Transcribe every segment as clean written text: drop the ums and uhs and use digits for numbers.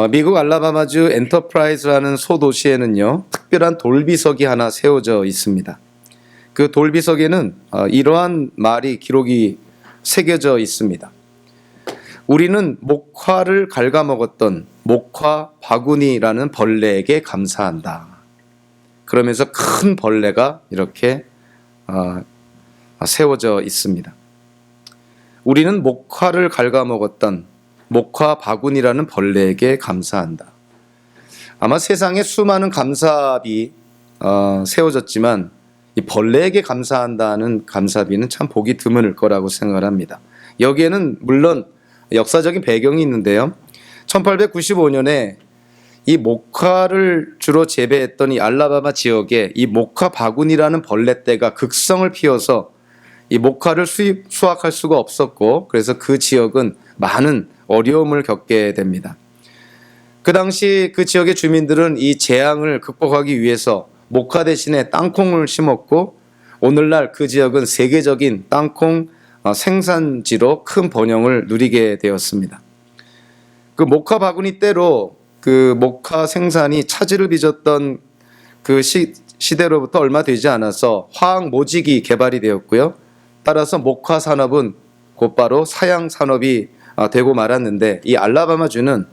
미국 알라바마주 엔터프라이즈라는 소도시에는요, 특별한 돌비석이 하나 세워져 있습니다. 그 돌비석에는 이러한 말이 기록이 새겨져 있습니다. 우리는 목화를 갉아먹었던 목화 바구니라는 벌레에게 감사한다. 그러면서 큰 벌레가 이렇게 세워져 있습니다. 우리는 목화를 갉아먹었던 목화 바구니라는 벌레에게 감사한다. 아마 세상에 수많은 감사비 세워졌지만 이 벌레에게 감사한다는 감사비는 참 보기 드물 거라고 생각을 합니다. 여기에는 물론 역사적인 배경이 있는데요. 1895년에 이 목화를 주로 재배했던 이 알라바마 지역에 이 목화 바구니라는 벌레떼가 극성을 피워서 이 목화를 수확할 수가 없었고, 그래서 그 지역은 많은 어려움을 겪게 됩니다. 그 당시 그 지역의 주민들은 이 재앙을 극복하기 위해서 목화 대신에 땅콩을 심었고, 오늘날 그 지역은 세계적인 땅콩 생산지로 큰 번영을 누리게 되었습니다. 그 목화 바구니 때로 그 목화 생산이 차질을 빚었던 그 시대로부터 얼마 되지 않아서 화학 모직이 개발이 되었고요. 따라서 목화 산업은 곧바로 사양 산업이 되고 말았는데, 이 알라바마주는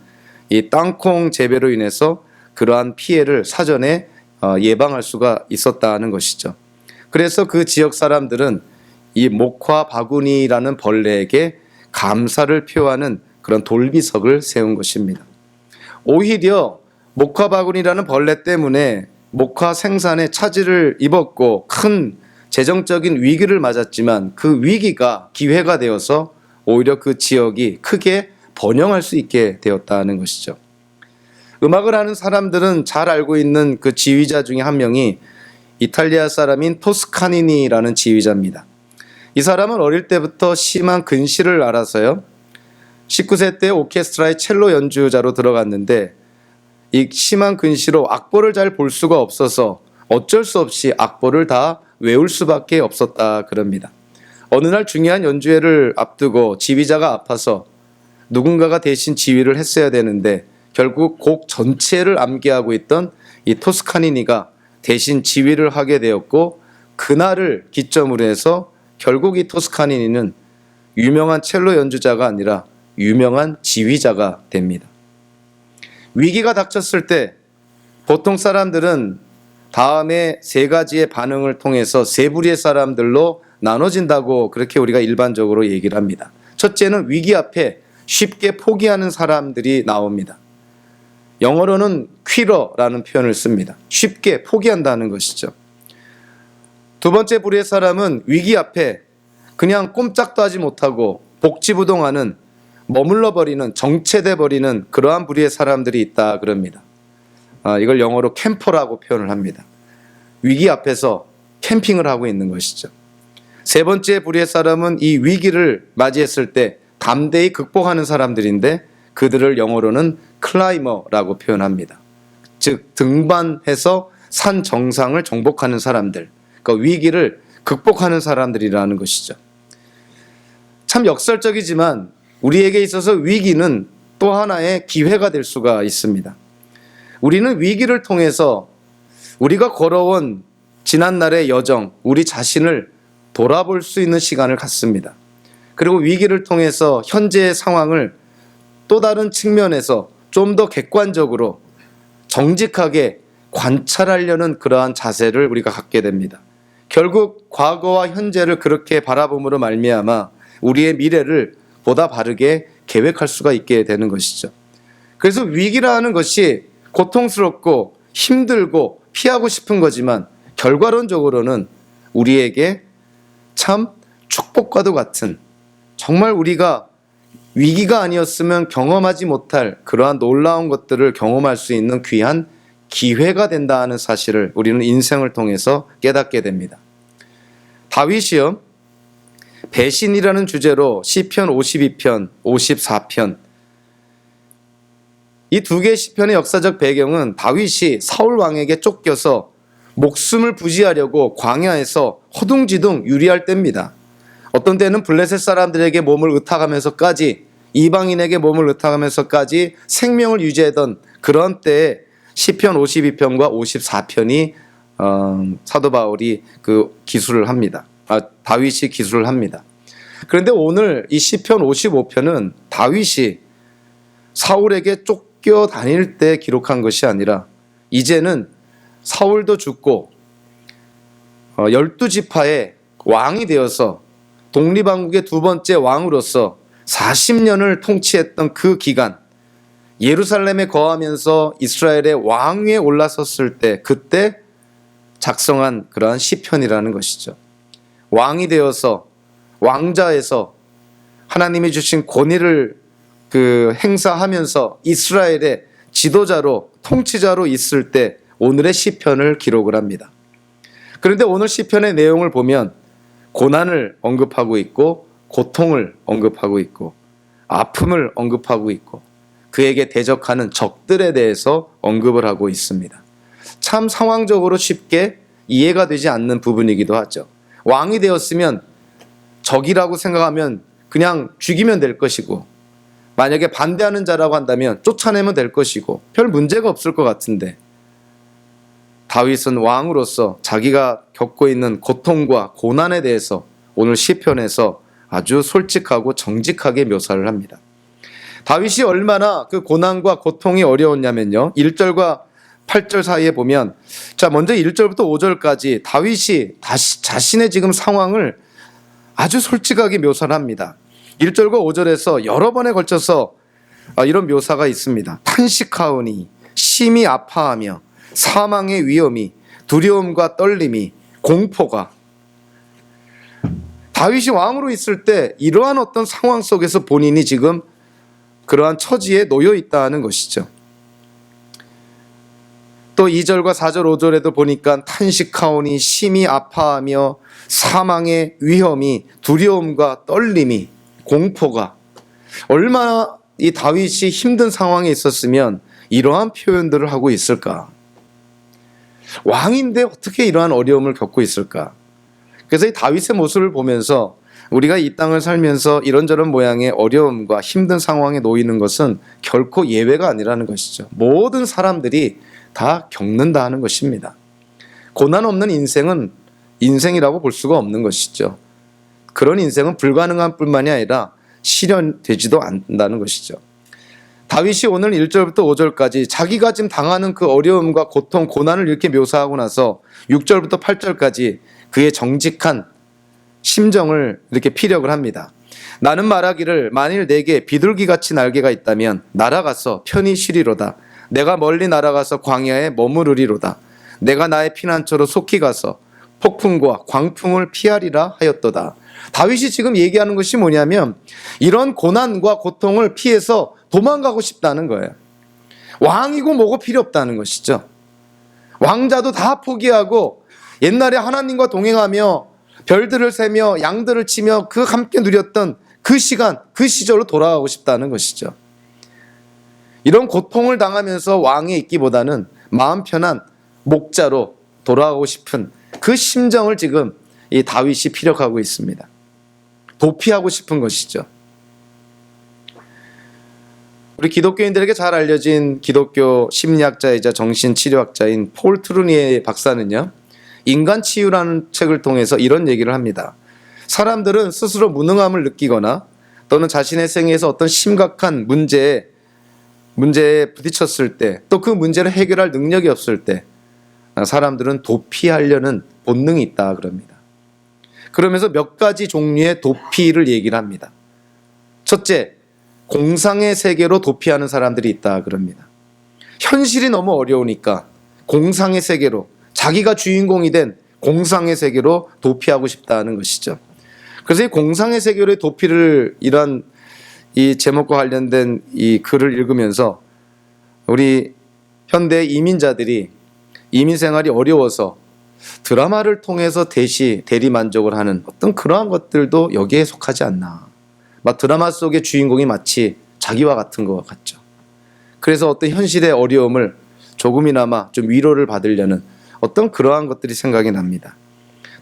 이 땅콩 재배로 인해서 그러한 피해를 사전에 예방할 수가 있었다는 것이죠. 그래서 그 지역 사람들은 이 목화 바구니라는 벌레에게 감사를 표하는 그런 돌비석을 세운 것입니다. 오히려 목화 바구니라는 벌레 때문에 목화 생산에 차질을 입었고 큰 재정적인 위기를 맞았지만, 그 위기가 기회가 되어서 오히려 그 지역이 크게 번영할 수 있게 되었다는 것이죠. 음악을 하는 사람들은 잘 알고 있는 그 지휘자 중에 한 명이 이탈리아 사람인 토스카니니라는 지휘자입니다. 이 사람은 어릴 때부터 심한 근시를 앓아서요, 19세 때 오케스트라의 첼로 연주자로 들어갔는데, 이 심한 근시로 악보를 잘 볼 수가 없어서 어쩔 수 없이 악보를 다 외울 수밖에 없었다 그럽니다. 어느 날 중요한 연주회를 앞두고 지휘자가 아파서 누군가가 대신 지휘를 했어야 되는데, 결국 곡 전체를 암기하고 있던 이 토스카니니가 대신 지휘를 하게 되었고, 그날을 기점으로 해서 결국 이 토스카니니는 유명한 첼로 연주자가 아니라 유명한 지휘자가 됩니다. 위기가 닥쳤을 때 보통 사람들은 다음에 세 가지의 반응을 통해서 세 부류의 사람들로 나눠진다고 그렇게 우리가 일반적으로 얘기를 합니다. 첫째는 위기 앞에 쉽게 포기하는 사람들이 나옵니다. 영어로는 퀴러라는 표현을 씁니다. 쉽게 포기한다는 것이죠. 두 번째 부류의 사람은 위기 앞에 그냥 꼼짝도 하지 못하고 복지부동하는, 머물러버리는, 정체돼버리는 그러한 부류의 사람들이 있다 그럽니다. 이걸 영어로 캠퍼라고 표현을 합니다. 위기 앞에서 캠핑을 하고 있는 것이죠. 세 번째 부류의 사람은 이 위기를 맞이했을 때 담대히 극복하는 사람들인데, 그들을 영어로는 클라이머라고 표현합니다. 즉 등반해서 산 정상을 정복하는 사람들, 그러니까 위기를 극복하는 사람들이라는 것이죠. 참 역설적이지만 우리에게 있어서 위기는 또 하나의 기회가 될 수가 있습니다. 우리는 위기를 통해서 우리가 걸어온 지난날의 여정, 우리 자신을 돌아볼 수 있는 시간을 갖습니다. 그리고 위기를 통해서 현재의 상황을 또 다른 측면에서 좀 더 객관적으로 정직하게 관찰하려는 그러한 자세를 우리가 갖게 됩니다. 결국 과거와 현재를 그렇게 바라봄으로 말미암아 우리의 미래를 보다 바르게 계획할 수가 있게 되는 것이죠. 그래서 위기라는 것이 고통스럽고 힘들고 피하고 싶은 거지만, 결과론적으로는 우리에게 참 축복과도 같은, 정말 우리가 위기가 아니었으면 경험하지 못할 그러한 놀라운 것들을 경험할 수 있는 귀한 기회가 된다는 사실을 우리는 인생을 통해서 깨닫게 됩니다. 다윗이요, 배신이라는 주제로 시편 52편, 54편, 이 두 개의 시편의 역사적 배경은 다윗이 사울 왕에게 쫓겨서 목숨을 부지하려고 광야에서 허둥지둥 유리할 때입니다. 어떤 때는 블레셋 사람들에게 몸을 의탁하면서까지 이방인에게 몸을 의탁하면서까지 생명을 유지하던 그런 때에 시편 52편과 54편이 사도 바울이 그 기술을 합니다. 다윗이 기술을 합니다. 그런데 오늘 이 시편 55편은 다윗이 사울에게 쫓겨 다닐 때 기록한 것이 아니라 이제는 사울도 죽고 12지파의 왕이 되어서 독립왕국의 두 번째 왕으로서 40년을 통치했던 그 기간, 예루살렘에 거하면서 이스라엘의 왕위에 올라섰을 때 그때 작성한 그러한 시편이라는 것이죠. 왕이 되어서 왕자에서 하나님이 주신 권위를 행사하면서 이스라엘의 지도자로 통치자로 있을 때 오늘의 시편을 기록을 합니다. 그런데 오늘 시편의 내용을 보면 고난을 언급하고 있고 고통을 언급하고 있고 아픔을 언급하고 있고 그에게 대적하는 적들에 대해서 언급을 하고 있습니다. 참 상황적으로 쉽게 이해가 되지 않는 부분이기도 하죠. 왕이 되었으면 적이라고 생각하면 그냥 죽이면 될 것이고 만약에 반대하는 자라고 한다면 쫓아내면 될 것이고 별 문제가 없을 것 같은데 다윗은 왕으로서 자기가 겪고 있는 고통과 고난에 대해서 오늘 시편에서 아주 솔직하고 정직하게 묘사를 합니다. 다윗이 얼마나 그 고난과 고통이 어려웠냐면요. 1절과 8절 사이에 보면 먼저 1절부터 5절까지 다윗이 자신의 지금 상황을 아주 솔직하게 묘사를 합니다. 1절과 5절에서 여러 번에 걸쳐서 이런 묘사가 있습니다. 탄식하오니 심히 아파하며 사망의 위험이 두려움과 떨림이 공포가 다윗이 왕으로 있을 때 이러한 어떤 상황 속에서 본인이 지금 그러한 처지에 놓여 있다는 것이죠. 또 2절과 4절 5절에도 보니까 탄식하오니 심히 아파하며 사망의 위험이 두려움과 떨림이 공포가 얼마나 이 다윗이 힘든 상황에 있었으면 이러한 표현들을 하고 있을까? 왕인데 어떻게 이러한 어려움을 겪고 있을까? 그래서 이 다윗의 모습을 보면서 우리가 이 땅을 살면서 이런저런 모양의 어려움과 힘든 상황에 놓이는 것은 결코 예외가 아니라는 것이죠. 모든 사람들이 다 겪는다 하는 것입니다. 고난 없는 인생은 인생이라고 볼 수가 없는 것이죠. 그런 인생은 불가능한 뿐만이 아니라 실현되지도 않는다는 것이죠. 다윗이 오늘 1절부터 5절까지 자기가 지금 당하는 그 어려움과 고통, 고난을 이렇게 묘사하고 나서 6절부터 8절까지 그의 정직한 심정을 이렇게 피력을 합니다. 나는 말하기를 만일 내게 비둘기같이 날개가 있다면 날아가서 편히 쉬리로다. 내가 멀리 날아가서 광야에 머무르리로다. 내가 나의 피난처로 속히 가서 폭풍과 광풍을 피하리라 하였도다. 다윗이 지금 얘기하는 것이 뭐냐면 이런 고난과 고통을 피해서 도망가고 싶다는 거예요. 왕이고 뭐고 필요 없다는 것이죠. 왕자도 다 포기하고 옛날에 하나님과 동행하며 별들을 세며 양들을 치며 그 함께 누렸던 그 시간, 그 시절로 돌아가고 싶다는 것이죠. 이런 고통을 당하면서 왕에 있기보다는 마음 편한 목자로 돌아가고 싶은 그 심정을 지금 이 다윗이 피력하고 있습니다. 도피하고 싶은 것이죠. 우리 기독교인들에게 잘 알려진 기독교 심리학자이자 정신치료학자인 폴 트루니에 박사는요, 인간치유라는 책을 통해서 이런 얘기를 합니다. 사람들은 스스로 무능함을 느끼거나 또는 자신의 생애에서 어떤 심각한 문제에 부딪혔을 때, 또 그 문제를 해결할 능력이 없을 때 사람들은 도피하려는 본능이 있다 그럽니다. 그러면서 몇 가지 종류의 도피를 얘기를 합니다. 첫째, 공상의 세계로 도피하는 사람들이 있다 그럽니다. 현실이 너무 어려우니까 공상의 세계로, 자기가 주인공이 된 공상의 세계로 도피하고 싶다는 것이죠. 그래서 이 공상의 세계로의 도피를 이런 이 제목과 관련된 이 글을 읽으면서 우리 현대 이민자들이 이민 생활이 어려워서 드라마를 통해서 대리 만족을 하는 어떤 그러한 것들도 여기에 속하지 않나. 막 드라마 속의 주인공이 마치 자기와 같은 것 같죠. 그래서 어떤 현실의 어려움을 조금이나마 좀 위로를 받으려는 어떤 그러한 것들이 생각이 납니다.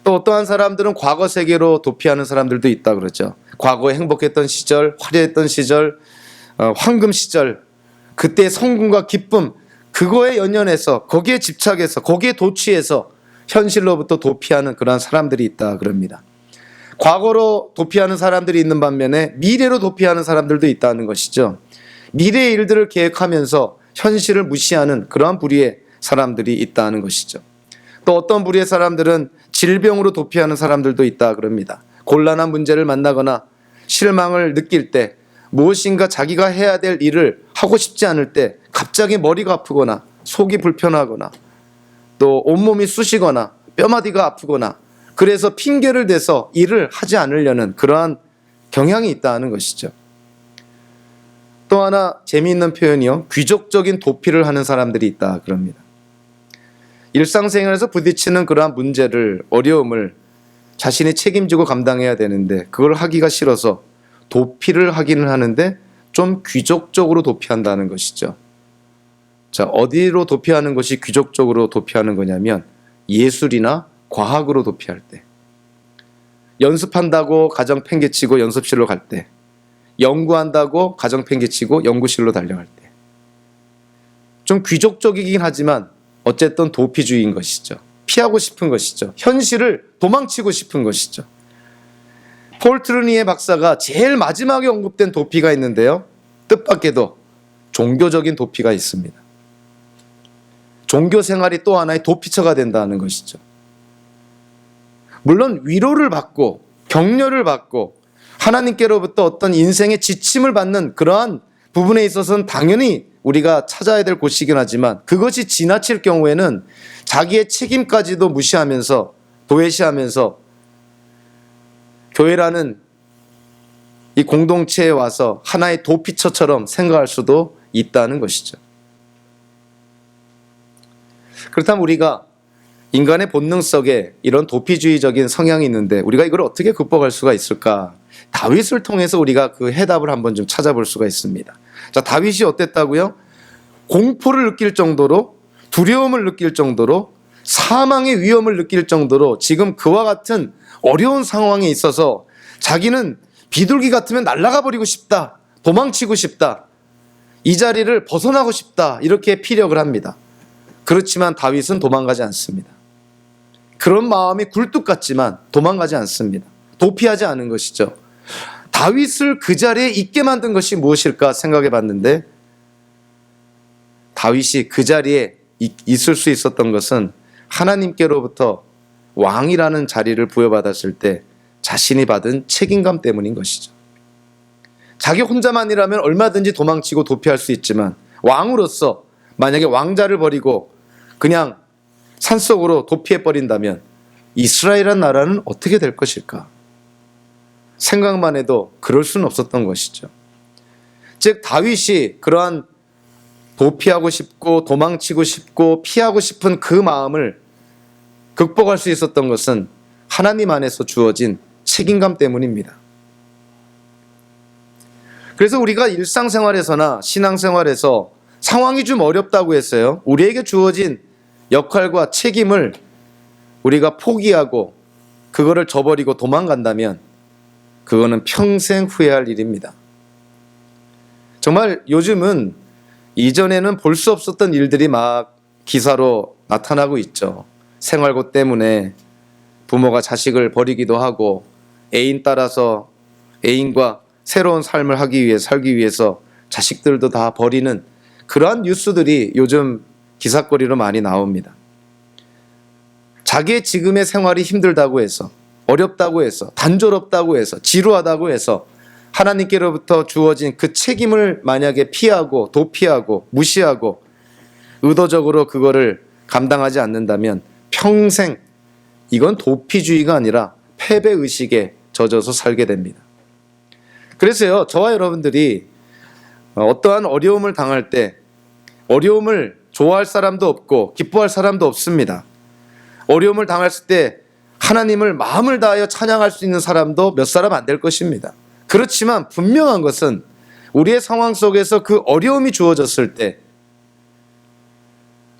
또 어떠한 사람들은 과거 세계로 도피하는 사람들도 있다 그러죠. 과거에 행복했던 시절, 화려했던 시절, 황금 시절, 그때의 성공과 기쁨, 그거에 연연해서 거기에 집착해서 거기에 도취해서 현실로부터 도피하는 그러한 사람들이 있다 그럽니다. 과거로 도피하는 사람들이 있는 반면에 미래로 도피하는 사람들도 있다는 것이죠. 미래의 일들을 계획하면서 현실을 무시하는 그러한 부류의 사람들이 있다는 것이죠. 또 어떤 부류의 사람들은 질병으로 도피하는 사람들도 있다 그럽니다. 곤란한 문제를 만나거나 실망을 느낄 때, 무엇인가 자기가 해야 될 일을 하고 싶지 않을 때 갑자기 머리가 아프거나 속이 불편하거나 또 온몸이 쑤시거나 뼈마디가 아프거나, 그래서 핑계를 대서 일을 하지 않으려는 그러한 경향이 있다는 것이죠. 또 하나 재미있는 표현이요, 귀족적인 도피를 하는 사람들이 있다 그럽니다. 일상생활에서 부딪히는 그러한 문제를, 어려움을 자신이 책임지고 감당해야 되는데 그걸 하기가 싫어서 도피를 하기는 하는데 좀 귀족적으로 도피한다는 것이죠. 자, 어디로 도피하는 것이 귀족적으로 도피하는 거냐면 예술이나 과학으로 도피할 때, 연습한다고 가정 팽개치고 연습실로 갈 때, 연구한다고 가정 팽개치고 연구실로 달려갈 때, 좀 귀족적이긴 하지만 어쨌든 도피주의인 것이죠. 피하고 싶은 것이죠. 현실을 도망치고 싶은 것이죠. 폴 트루니에 박사가 제일 마지막에 언급된 도피가 있는데요, 뜻밖에도 종교적인 도피가 있습니다. 종교 생활이 또 하나의 도피처가 된다는 것이죠. 물론 위로를 받고 격려를 받고 하나님께로부터 어떤 인생의 지침을 받는 그러한 부분에 있어서는 당연히 우리가 찾아야 될 곳이긴 하지만, 그것이 지나칠 경우에는 자기의 책임까지도 무시하면서 도외시하면서 교회라는 이 공동체에 와서 하나의 도피처처럼 생각할 수도 있다는 것이죠. 그렇다면 우리가 인간의 본능 속에 이런 도피주의적인 성향이 있는데 우리가 이걸 어떻게 극복할 수가 있을까? 다윗을 통해서 우리가 그 해답을 한번 좀 찾아볼 수가 있습니다. 자, 다윗이 어땠다고요? 공포를 느낄 정도로, 두려움을 느낄 정도로, 사망의 위험을 느낄 정도로 지금 그와 같은 어려운 상황에 있어서 자기는 비둘기 같으면 날아가 버리고 싶다, 도망치고 싶다, 이 자리를 벗어나고 싶다, 이렇게 피력을 합니다. 그렇지만 다윗은 도망가지 않습니다. 그런 마음이 굴뚝 같지만 도망가지 않습니다. 도피하지 않은 것이죠. 다윗을 그 자리에 있게 만든 것이 무엇일까 생각해 봤는데, 다윗이 그 자리에 있을 수 있었던 것은 하나님께로부터 왕이라는 자리를 부여받았을 때 자신이 받은 책임감 때문인 것이죠. 자기 혼자만이라면 얼마든지 도망치고 도피할 수 있지만, 왕으로서 만약에 왕자를 버리고 그냥 산속으로 도피해버린다면 이스라엘이라는 나라는 어떻게 될 것일까? 생각만 해도 그럴 수는 없었던 것이죠. 즉 다윗이 그러한 도피하고 싶고 도망치고 싶고 피하고 싶은 그 마음을 극복할 수 있었던 것은 하나님 안에서 주어진 책임감 때문입니다. 그래서 우리가 일상생활에서나 신앙생활에서 상황이 좀 어렵다고 했어요. 우리에게 주어진 역할과 책임을 우리가 포기하고 그거를 저버리고 도망간다면 그거는 평생 후회할 일입니다. 정말 요즘은 이전에는 볼 수 없었던 일들이 막 기사로 나타나고 있죠. 생활고 때문에 부모가 자식을 버리기도 하고, 애인 따라서 애인과 새로운 삶을 살기 위해서 자식들도 다 버리는 그러한 뉴스들이 요즘 기사거리로 많이 나옵니다. 자기의 지금의 생활이 힘들다고 해서, 어렵다고 해서, 단조롭다고 해서, 지루하다고 해서 하나님께로부터 주어진 그 책임을 만약에 피하고 도피하고 무시하고 의도적으로 그거를 감당하지 않는다면 평생, 이건 도피주의가 아니라 패배의식에 젖어서 살게 됩니다. 그래서요, 저와 여러분들이 어떠한 어려움을 당할 때 어려움을 좋아할 사람도 없고 기뻐할 사람도 없습니다. 어려움을 당했을 때 하나님을 마음을 다하여 찬양할 수 있는 사람도 몇 사람 안 될 것입니다. 그렇지만 분명한 것은 우리의 상황 속에서 그 어려움이 주어졌을 때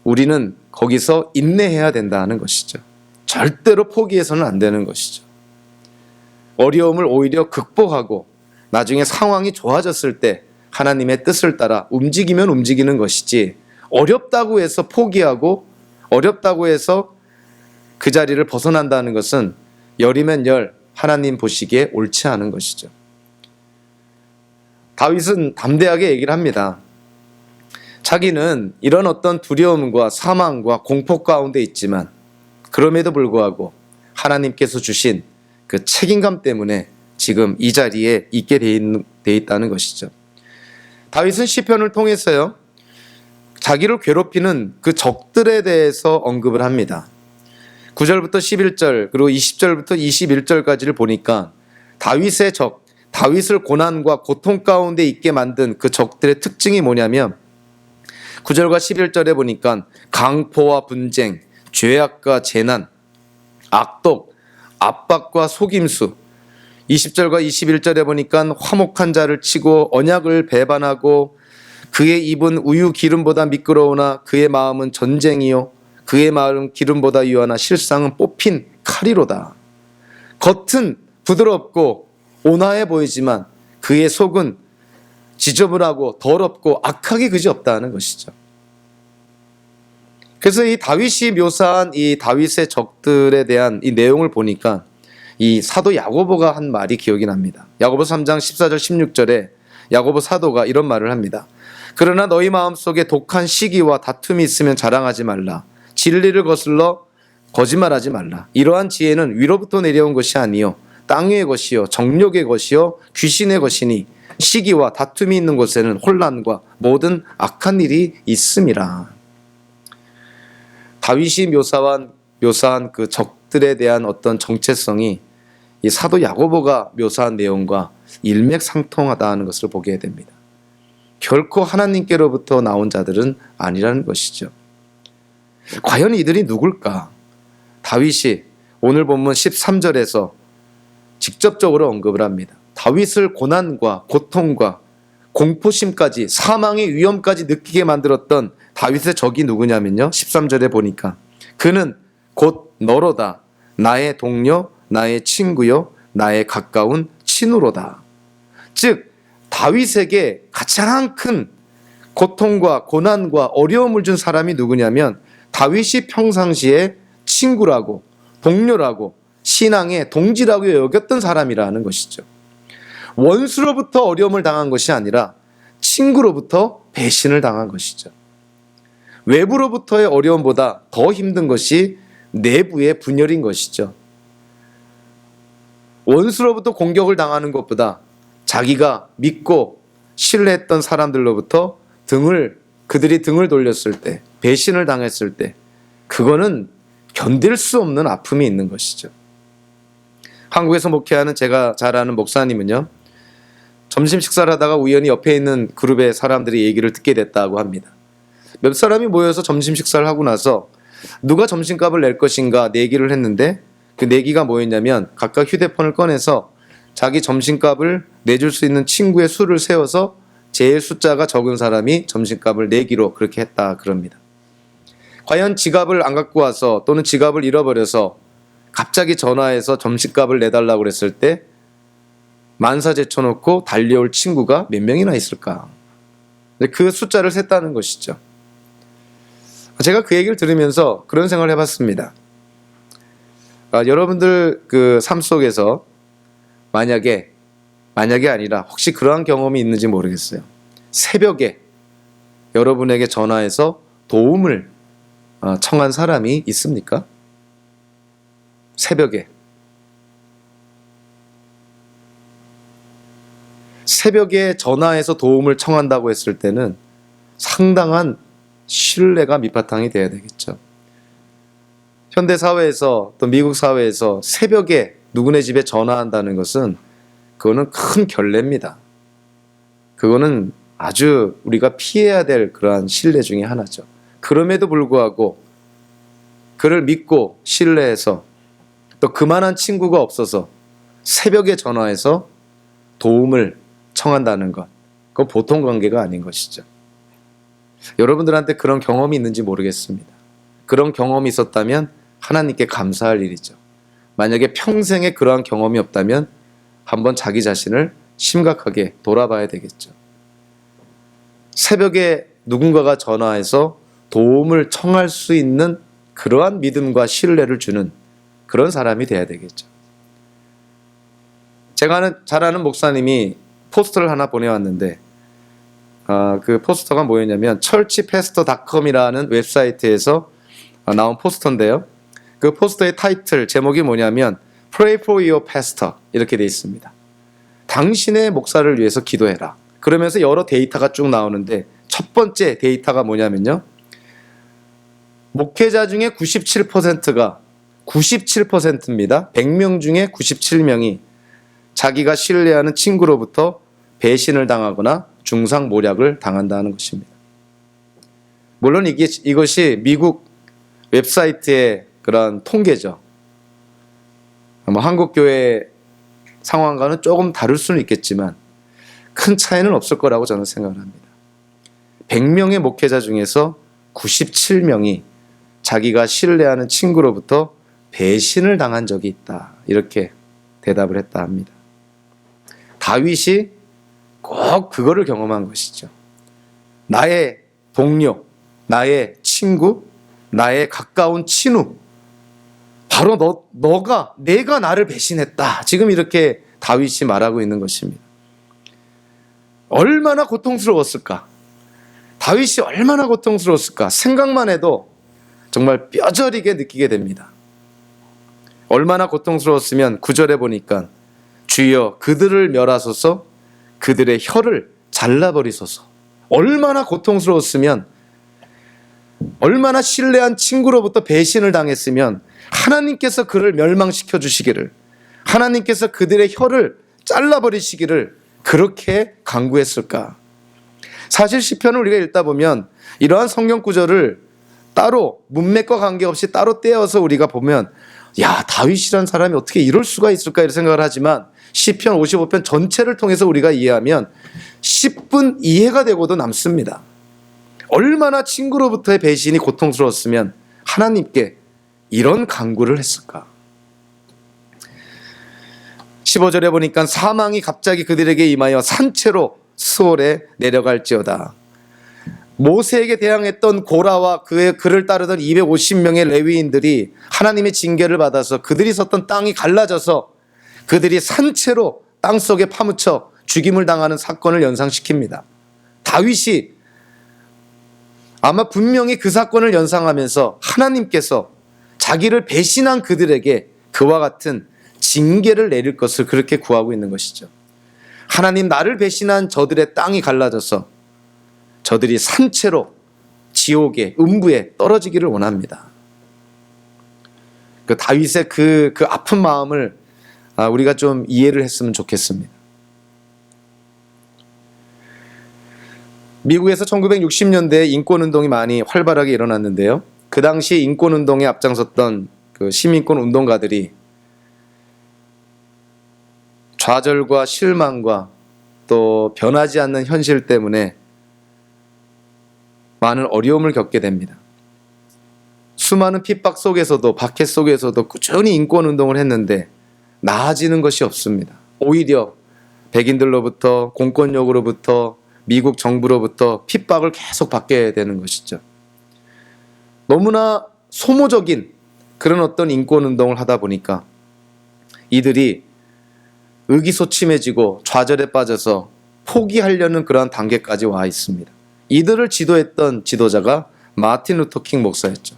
우리는 거기서 인내해야 된다는 것이죠. 절대로 포기해서는 안 되는 것이죠. 어려움을 오히려 극복하고 나중에 상황이 좋아졌을 때 하나님의 뜻을 따라 움직이면 움직이는 것이지, 어렵다고 해서 포기하고 어렵다고 해서 그 자리를 벗어난다는 것은 열이면 열, 하나님 보시기에 옳지 않은 것이죠. 다윗은 담대하게 얘기를 합니다. 자기는 이런 어떤 두려움과 사망과 공포 가운데 있지만 그럼에도 불구하고 하나님께서 주신 그 책임감 때문에 지금 이 자리에 있게 돼 있다는 것이죠. 다윗은 시편을 통해서요, 자기를 괴롭히는 그 적들에 대해서 언급을 합니다. 9절부터 11절 그리고 20절부터 21절까지를 보니까 다윗의 적, 다윗을 고난과 고통 가운데 있게 만든 그 적들의 특징이 뭐냐면 9절과 11절에 보니까 강포와 분쟁, 죄악과 재난, 악독, 압박과 속임수, 20절과 21절에 보니까 화목한 자를 치고 언약을 배반하고 그의 입은 우유 기름보다 미끄러우나 그의 마음은 전쟁이요 그의 마음은 기름보다 유하나 실상은 뽑힌 칼이로다. 겉은 부드럽고 온화해 보이지만 그의 속은 지저분하고 더럽고 악하기 그지없다는 것이죠. 그래서 이 다윗이 묘사한 이 다윗의 적들에 대한 이 내용을 보니까 이 사도 야고보가 한 말이 기억이 납니다. 야고보 3장 14절 16절에 야고보 사도가 이런 말을 합니다. 그러나 너희 마음속에 독한 시기와 다툼이 있으면 자랑하지 말라. 진리를 거슬러 거짓말하지 말라. 이러한 지혜는 위로부터 내려온 것이 아니요 땅 위의 것이요 정욕의 것이요 귀신의 것이니 시기와 다툼이 있는 곳에는 혼란과 모든 악한 일이 있음이라. 다윗이 묘사한 그 적들에 대한 어떤 정체성이 이 사도 야고보가 묘사한 내용과 일맥상통하다는 것을 보게 됩니다. 결코 하나님께로부터 나온 자들은 아니라는 것이죠. 과연 이들이 누굴까? 다윗이 오늘 본문 13절에서 직접적으로 언급을 합니다. 다윗을 고난과 고통과 공포심까지 사망의 위험까지 느끼게 만들었던 다윗의 적이 누구냐면요, 13절에 보니까 그는 곧 너로다. 나의 동료, 나의 친구요, 나의 가까운 친우로다. 즉 다윗에게 가장 큰 고통과 고난과 어려움을 준 사람이 누구냐면 다윗이 평상시에 친구라고 동료라고 신앙의 동지라고 여겼던 사람이라는 것이죠. 원수로부터 어려움을 당한 것이 아니라 친구로부터 배신을 당한 것이죠. 외부로부터의 어려움보다 더 힘든 것이 내부의 분열인 것이죠. 원수로부터 공격을 당하는 것보다 자기가 믿고 신뢰했던 사람들로부터 그들이 등을 돌렸을 때, 배신을 당했을 때, 그거는 견딜 수 없는 아픔이 있는 것이죠. 한국에서 목회하는 제가 잘 아는 목사님은요, 점심 식사를 하다가 우연히 옆에 있는 그룹의 사람들이 얘기를 듣게 됐다고 합니다. 몇 사람이 모여서 점심 식사를 하고 나서 누가 점심값을 낼 것인가 내기를 했는데, 그 내기가 뭐였냐면 각각 휴대폰을 꺼내서 자기 점심값을 내줄 수 있는 친구의 수를 세워서 제일 숫자가 적은 사람이 점심값을 내기로 그렇게 했다 그럽니다. 과연 지갑을 안 갖고 와서 또는 지갑을 잃어버려서 갑자기 전화해서 점심값을 내달라고 그랬을 때 만사 제쳐놓고 달려올 친구가 몇 명이나 있을까? 그 숫자를 셌다는 것이죠. 제가 그 얘기를 들으면서 그런 생각을 해봤습니다. 여러분들 그 삶 속에서 만약에 아니라 혹시 그러한 경험이 있는지 모르겠어요. 새벽에 여러분에게 전화해서 도움을 청한 사람이 있습니까? 새벽에 전화해서 도움을 청한다고 했을 때는 상당한 신뢰가 밑바탕이 돼야 되겠죠. 현대 사회에서 또 미국 사회에서 새벽에 누구네 집에 전화한다는 것은 그거는 큰 결례입니다. 그거는 아주 우리가 피해야 될 그러한 신뢰 중에 하나죠. 그럼에도 불구하고 그를 믿고 신뢰해서 또 그만한 친구가 없어서 새벽에 전화해서 도움을 청한다는 것, 그건 보통 관계가 아닌 것이죠. 여러분들한테 그런 경험이 있는지 모르겠습니다. 그런 경험이 있었다면 하나님께 감사할 일이죠. 만약에 평생에 그러한 경험이 없다면 한번 자기 자신을 심각하게 돌아봐야 되겠죠. 새벽에 누군가가 전화해서 도움을 청할 수 있는 그러한 믿음과 신뢰를 주는 그런 사람이 돼야 되겠죠. 제가 잘 아는 목사님이 포스터를 하나 보내왔는데 그 포스터가 뭐였냐면 churchpastor.com이라는 웹사이트에서 나온 포스터인데요. 그 포스터의 타이틀 제목이 뭐냐면 Pray for your pastor 이렇게 되어 있습니다. 당신의 목사를 위해서 기도해라. 그러면서 여러 데이터가 쭉 나오는데 첫 번째 데이터가 뭐냐면요. 목회자 중에 97%가 97%입니다. 100명 중에 97명이 자기가 신뢰하는 친구로부터 배신을 당하거나 중상모략을 당한다는 것입니다. 물론 이것이 미국 웹사이트의 그런 통계죠. 한국교회 상황과는 조금 다를 수는 있겠지만 큰 차이는 없을 거라고 저는 생각을 합니다. 100명의 목회자 중에서 97명이 자기가 신뢰하는 친구로부터 배신을 당한 적이 있다. 이렇게 대답을 했다 합니다. 다윗이 꼭 그거를 경험한 것이죠. 나의 동료, 나의 친구, 나의 가까운 친구, 바로 내가 나를 배신했다. 지금 이렇게 다윗이 말하고 있는 것입니다. 얼마나 고통스러웠을까? 다윗이 얼마나 고통스러웠을까? 생각만 해도 정말 뼈저리게 느끼게 됩니다. 얼마나 고통스러웠으면 9절에 보니까 주여 그들을 멸하소서 그들의 혀를 잘라버리소서. 얼마나 고통스러웠으면, 얼마나 신뢰한 친구로부터 배신을 당했으면 하나님께서 그를 멸망시켜 주시기를, 하나님께서 그들의 혀를 잘라버리시기를 그렇게 간구했을까. 사실 시편을 우리가 읽다 보면 이러한 성경 구절을 따로 문맥과 관계없이 따로 떼어서 우리가 보면 야, 다윗이란 사람이 어떻게 이럴 수가 있을까 이런 생각을 하지만 시편 55편 전체를 통해서 우리가 이해하면 10분 이해가 되고도 남습니다. 얼마나 친구로부터의 배신이 고통스러웠으면 하나님께 이런 간구를 했을까. 15절에 보니까 사망이 갑자기 그들에게 임하여 산채로 스올에 내려갈지어다. 모세에게 대항했던 고라와 그를 따르던 250명의 레위인들이 하나님의 징계를 받아서 그들이 섰던 땅이 갈라져서 그들이 산채로 땅속에 파묻혀 죽임을 당하는 사건을 연상시킵니다. 다윗이 아마 분명히 그 사건을 연상하면서 하나님께서 자기를 배신한 그들에게 그와 같은 징계를 내릴 것을 그렇게 구하고 있는 것이죠. 하나님, 나를 배신한 저들의 땅이 갈라져서 저들이 산채로 지옥에, 음부에 떨어지기를 원합니다. 그 다윗의 그 아픈 마음을 우리가 좀 이해를 했으면 좋겠습니다. 미국에서 1960년대에 인권운동이 많이 활발하게 일어났는데요. 그 당시 인권운동에 앞장섰던 그 시민권 운동가들이 좌절과 실망과 또 변하지 않는 현실 때문에 많은 어려움을 겪게 됩니다. 수많은 핍박 속에서도 박해 속에서도 꾸준히 인권운동을 했는데 나아지는 것이 없습니다. 오히려 백인들로부터 공권력으로부터 미국 정부로부터 핍박을 계속 받게 되는 것이죠. 너무나 소모적인 그런 어떤 인권운동을 하다 보니까 이들이 의기소침해지고 좌절에 빠져서 포기하려는 그러한 단계까지 와 있습니다. 이들을 지도했던 지도자가 마틴 루터 킹 목사였죠.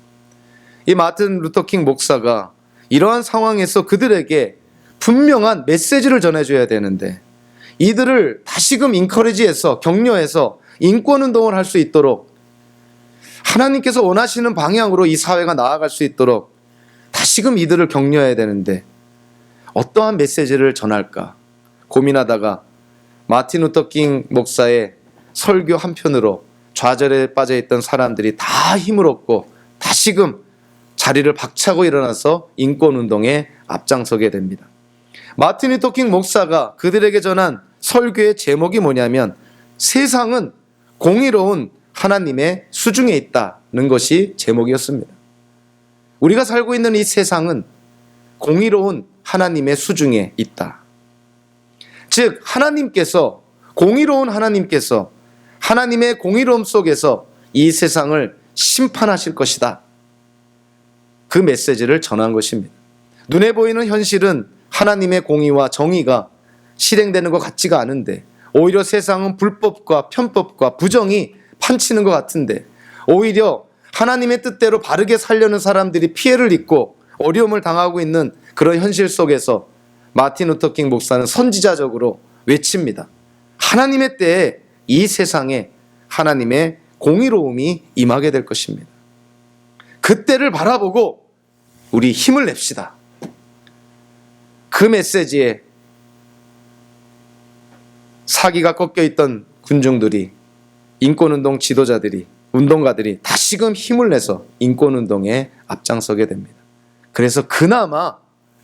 이 마틴 루터 킹 목사가 이러한 상황에서 그들에게 분명한 메시지를 전해줘야 되는데 이들을 다시금 인커리지해서 격려해서 인권운동을 할 수 있도록 하나님께서 원하시는 방향으로 이 사회가 나아갈 수 있도록 다시금 이들을 격려해야 되는데 어떠한 메시지를 전할까 고민하다가 마틴 루터 킹 목사의 설교 한편으로 좌절에 빠져있던 사람들이 다 힘을 얻고 다시금 자리를 박차고 일어나서 인권운동에 앞장서게 됩니다. 마틴 루터 킹 목사가 그들에게 전한 설교의 제목이 뭐냐면 세상은 공의로운 하나님의 수중에 있다는 것이 제목이었습니다. 우리가 살고 있는 이 세상은 공의로운 하나님의 수중에 있다. 즉 하나님께서, 공의로운 하나님께서 하나님의 공의로움 속에서 이 세상을 심판하실 것이다. 그 메시지를 전한 것입니다. 눈에 보이는 현실은 하나님의 공의와 정의가 실행되는 것 같지가 않은데, 오히려 세상은 불법과 편법과 부정이 판치는 것 같은데, 오히려 하나님의 뜻대로 바르게 살려는 사람들이 피해를 입고 어려움을 당하고 있는 그런 현실 속에서 마틴 루터 킹 목사는 선지자적으로 외칩니다. 하나님의 때에 이 세상에 하나님의 공의로움이 임하게 될 것입니다. 그때를 바라보고 우리 힘을 냅시다. 그 메시지에 사기가 꺾여있던 군중들이, 인권운동 지도자들이, 운동가들이 다시금 힘을 내서 인권운동에 앞장서게 됩니다. 그래서 그나마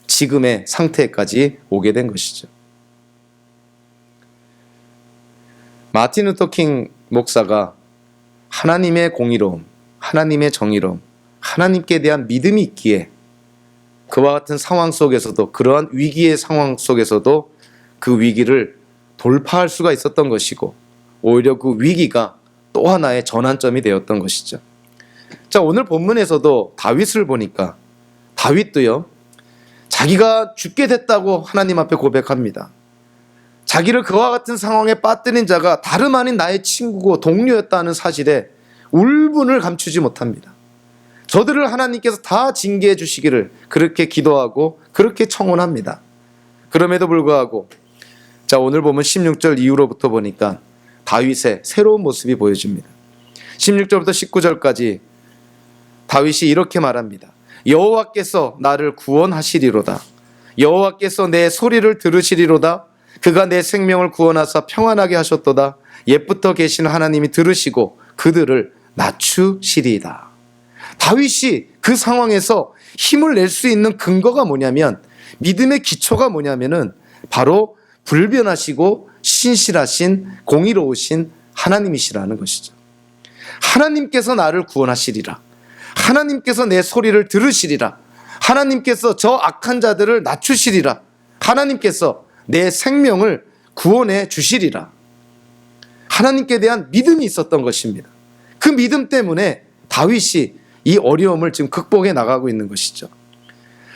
지금의 상태까지 오게 된 것이죠. 마틴 루터 킹 목사가 하나님의 공의로움, 하나님의 정의로움, 하나님께 대한 믿음이 있기에 그와 같은 상황 속에서도, 그러한 위기의 상황 속에서도 그 위기를 돌파할 수가 있었던 것이고, 오히려 그 위기가 또 하나의 전환점이 되었던 것이죠. 자, 오늘 본문에서도 다윗을 보니까 다윗도요, 자기가 죽게 됐다고 하나님 앞에 고백합니다. 자기를 그와 같은 상황에 빠뜨린 자가 다름 아닌 나의 친구고 동료였다는 사실에 울분을 감추지 못합니다. 저들을 하나님께서 다 징계해 주시기를 그렇게 기도하고 그렇게 청원합니다. 그럼에도 불구하고, 자, 오늘 보면 16절 이후로부터 보니까 다윗의 새로운 모습이 보여집니다. 16절부터 19절까지 다윗이 이렇게 말합니다. 여호와께서 나를 구원하시리로다. 여호와께서 내 소리를 들으시리로다. 그가 내 생명을 구원하사 평안하게 하셨도다. 옛부터 계신 하나님이 들으시고 그들을 낮추시리이다. 다윗이 그 상황에서 힘을 낼 수 있는 근거가 뭐냐면, 믿음의 기초가 뭐냐면은 바로 불변하시고 신실하신 공의로우신 하나님이시라는 것이죠. 하나님께서 나를 구원하시리라. 하나님께서 내 소리를 들으시리라. 하나님께서 저 악한 자들을 낮추시리라. 하나님께서 내 생명을 구원해 주시리라. 하나님께 대한 믿음이 있었던 것입니다. 그 믿음 때문에 다윗이 이 어려움을 지금 극복해 나가고 있는 것이죠.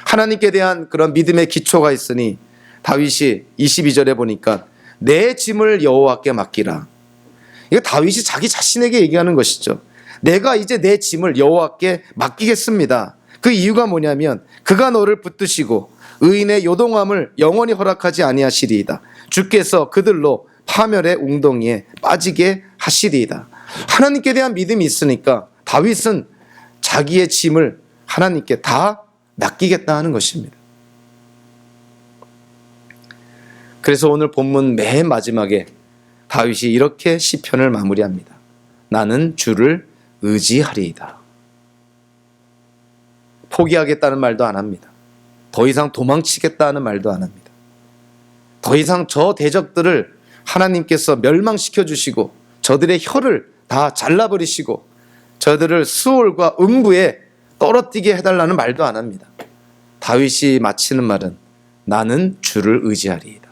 하나님께 대한 그런 믿음의 기초가 있으니 다윗이 22절에 보니까 내 짐을 여호와께 맡기라. 이거 다윗이 자기 자신에게 얘기하는 것이죠. 내가 이제 내 짐을 여호와께 맡기겠습니다. 그 이유가 뭐냐면, 그가 너를 붙드시고 의인의 요동함을 영원히 허락하지 아니하시리이다. 주께서 그들로 파멸의 웅덩이에 빠지게 하시리이다. 하나님께 대한 믿음이 있으니까 다윗은 자기의 짐을 하나님께 다 맡기겠다 하는 것입니다. 그래서 오늘 본문 맨 마지막에 다윗이 이렇게 시편을 마무리합니다. 나는 주를 의지하리이다. 포기하겠다는 말도 안 합니다. 더 이상 도망치겠다는 말도 안 합니다. 더 이상 저 대적들을 하나님께서 멸망시켜 주시고 저들의 혀를 다 잘라버리시고 저들을 수올과 음부에 떨어뜨리게 해달라는 말도 안 합니다. 다윗이 마치는 말은 나는 주를 의지하리이다.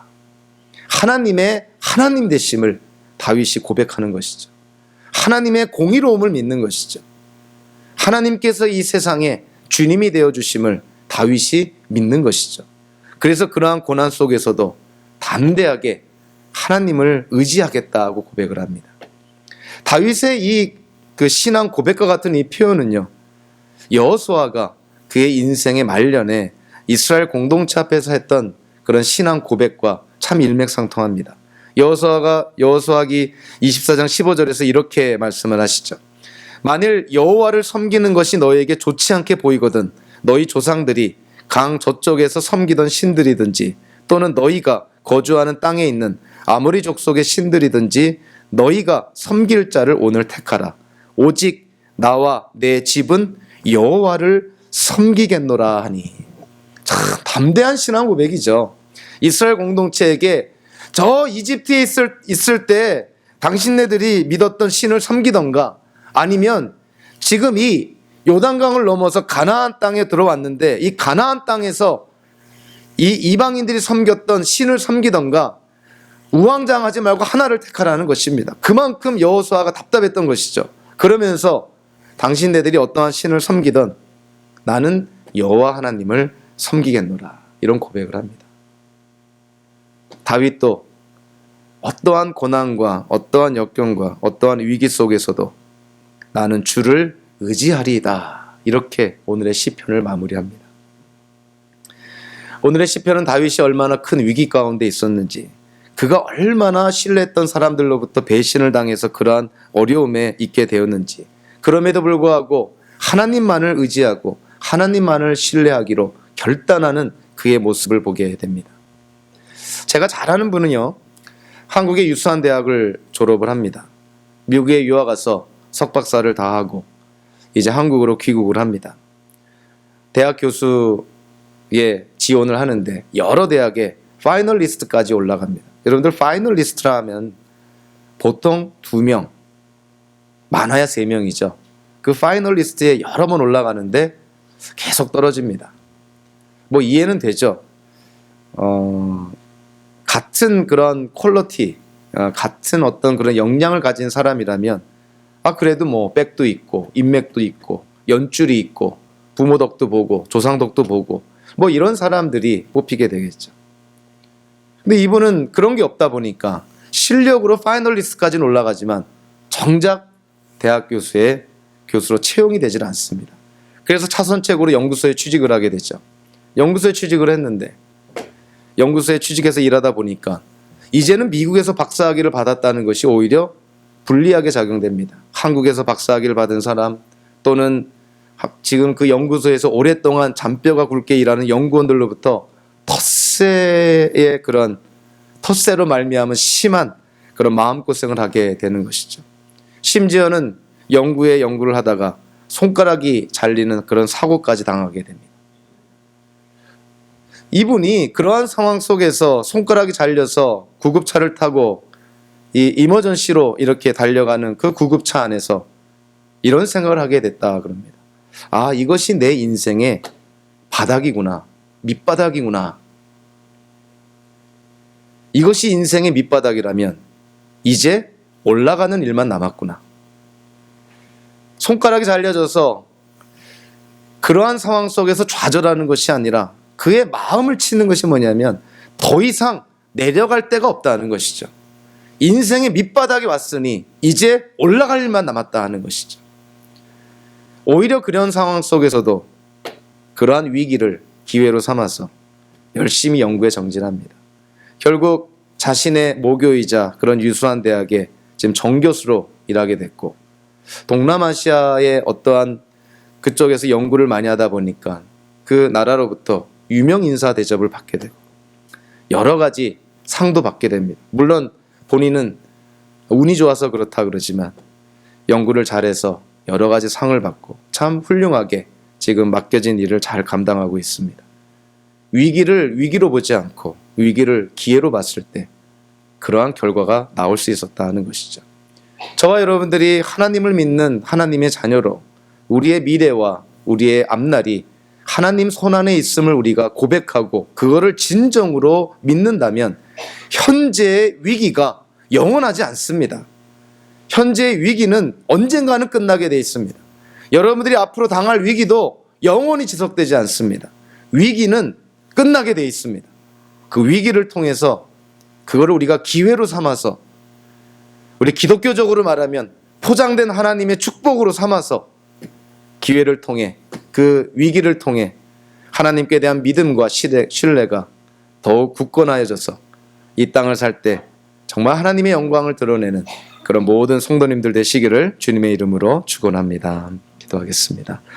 하나님의 하나님 되심을 다윗이 고백하는 것이죠. 하나님의 공의로움을 믿는 것이죠. 하나님께서 이 세상에 주님이 되어주심을 다윗이 믿는 것이죠. 그래서 그러한 고난 속에서도 담대하게 하나님을 의지하겠다고 고백을 합니다. 다윗의 이 신앙 고백과 같은 이 표현은요, 여호수아가 그의 인생의 말년에 이스라엘 공동체 앞에서 했던 그런 신앙 고백과 참 일맥상통합니다. 여호수아기 24장 15절에서 이렇게 말씀을 하시죠. 만일 여호와를 섬기는 것이 너에게 좋지 않게 보이거든 너희 조상들이 강 저쪽에서 섬기던 신들이든지 또는 너희가 거주하는 땅에 있는 아모리 족속의 신들이든지 너희가 섬길 자를 오늘 택하라. 오직 나와 내 집은 여호와를 섬기겠노라 하니. 참 담대한 신앙 고백이죠. 이스라엘 공동체에게 저 이집트에 있을 때 당신네들이 믿었던 신을 섬기던가, 아니면 지금 이 요단강을 넘어서 가나안 땅에 들어왔는데 이 가나안 땅에서 이 이방인들이 섬겼던 신을 섬기던가, 우왕좌왕하지 말고 하나를 택하라는 것입니다. 그만큼 여호수아가 답답했던 것이죠. 그러면서 당신네들이 어떠한 신을 섬기던 나는 여호와 하나님을 섬기겠노라, 이런 고백을 합니다. 다윗도 어떠한 고난과 어떠한 역경과 어떠한 위기 속에서도 나는 주를 의지하리이다, 이렇게 오늘의 시편을 마무리합니다. 오늘의 시편은 다윗이 얼마나 큰 위기 가운데 있었는지, 그가 얼마나 신뢰했던 사람들로부터 배신을 당해서 그러한 어려움에 있게 되었는지, 그럼에도 불구하고 하나님만을 의지하고 하나님만을 신뢰하기로 결단하는 그의 모습을 보게 됩니다. 제가 잘 아는 분은요, 한국의 유수한 대학을 졸업을 합니다. 미국에 유학 가서 석박사를 다 하고 이제 한국으로 귀국을 합니다. 대학 교수에 지원을 하는데 여러 대학에 파이널리스트까지 올라갑니다. 여러분들 파이널리스트라 하면 보통 2명, 많아야 3명이죠. 그 파이널리스트에 여러 번 올라가는데 계속 떨어집니다. 뭐 이해는 되죠. 같은 그런 퀄리티, 같은 어떤 그런 역량을 가진 사람이라면 그래도 뭐 백도 있고 인맥도 있고 연줄이 있고 부모 덕도 보고 조상 덕도 보고 뭐 이런 사람들이 뽑히게 되겠죠. 근데 이분은 그런 게 없다 보니까 실력으로 파이널리스트까지는 올라가지만 정작 대학 교수로 채용이 되질 않습니다. 그래서 차선책으로 연구소에 취직을 하게 되죠. 연구소에 취직을 했는데 연구소에 취직해서 일하다 보니까 이제는 미국에서 박사학위를 받았다는 것이 오히려 불리하게 작용됩니다. 한국에서 박사학위를 받은 사람 또는 지금 그 연구소에서 오랫동안 잔뼈가 굵게 일하는 연구원들로부터 텃세로 말미암은 심한 그런 마음고생을 하게 되는 것이죠. 심지어는 연구를 하다가 손가락이 잘리는 그런 사고까지 당하게 됩니다. 이분이 그러한 상황 속에서 손가락이 잘려서 구급차를 타고 이 이머전시로 이렇게 달려가는 그 구급차 안에서 이런 생각을 하게 됐다 그럽니다. 이것이 내 인생의 바닥이구나, 밑바닥이구나. 이것이 인생의 밑바닥이라면 이제 올라가는 일만 남았구나. 손가락이 잘려져서 그러한 상황 속에서 좌절하는 것이 아니라 그의 마음을 치는 것이 뭐냐면 더 이상 내려갈 데가 없다는 것이죠. 인생의 밑바닥에 왔으니 이제 올라갈 일만 남았다 하는 것이죠. 오히려 그런 상황 속에서도 그러한 위기를 기회로 삼아서 열심히 연구에 정진합니다. 결국 자신의 모교이자 그런 유수한 대학에 지금 정교수로 일하게 됐고, 동남아시아의 어떠한 그쪽에서 연구를 많이 하다 보니까 그 나라로부터 유명 인사 대접을 받게 되고 여러 가지 상도 받게 됩니다. 물론 본인은 운이 좋아서 그렇다 그러지만 연구를 잘해서 여러 가지 상을 받고 참 훌륭하게 지금 맡겨진 일을 잘 감당하고 있습니다. 위기를 위기로 보지 않고 위기를 기회로 봤을 때 그러한 결과가 나올 수 있었다는 것이죠. 저와 여러분들이 하나님을 믿는 하나님의 자녀로 우리의 미래와 우리의 앞날이 하나님 손안에 있음을 우리가 고백하고 그거를 진정으로 믿는다면 현재의 위기가 영원하지 않습니다. 현재의 위기는 언젠가는 끝나게 되어 있습니다. 여러분들이 앞으로 당할 위기도 영원히 지속되지 않습니다. 위기는 끝나게 되어 있습니다. 그 위기를 통해서 그거를 우리가 기회로 삼아서 우리 기독교적으로 말하면 포장된 하나님의 축복으로 삼아서 기회를 통해 그 위기를 통해 하나님께 대한 믿음과 신뢰가 더욱 굳건하여져서 이 땅을 살 때 정말 하나님의 영광을 드러내는 그런 모든 성도님들 되시기를 주님의 이름으로 축원합니다. 기도하겠습니다.